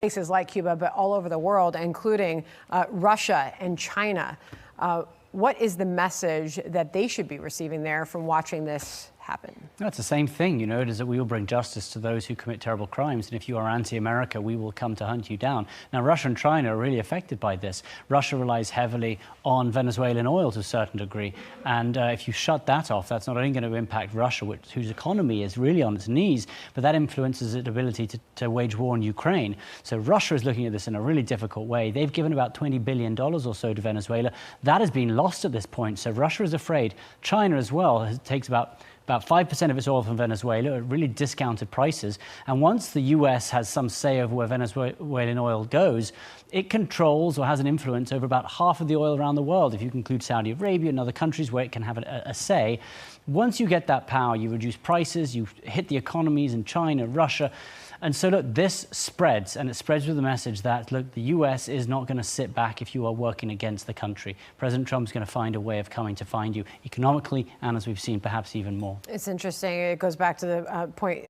places like Cuba, but all over the world, including Russia and China. What is the message that they should be receiving there from watching this happen? No, it's the same thing, it is that we will bring justice to those who commit terrible crimes, and if you are anti-America, we will come to hunt you down. Now, Russia and China are really affected by this. Russia relies heavily on Venezuelan oil to a certain degree, and if you shut that off, that's not only going to impact Russia, whose economy is really on its knees, but that influences its ability to wage war in Ukraine. So Russia is looking at this in a really difficult way. They've given about $20 billion or so to Venezuela. That has been lost at this point, so Russia is afraid. China as well takes about 5% of its oil from Venezuela at really discounted prices. And once the US has some say over where Venezuelan oil goes, it controls or has an influence over about half of the oil around the world, if you include Saudi Arabia and other countries where it can have a say. Once you get that power, you reduce prices, you hit the economies in China, Russia. And so, look, this spreads, and it spreads with the message that, look, the US is not going to sit back if you are working against the country. President Trump's going to find a way of coming to find you economically, and as we've seen, perhaps even more. It's interesting. It goes back to the point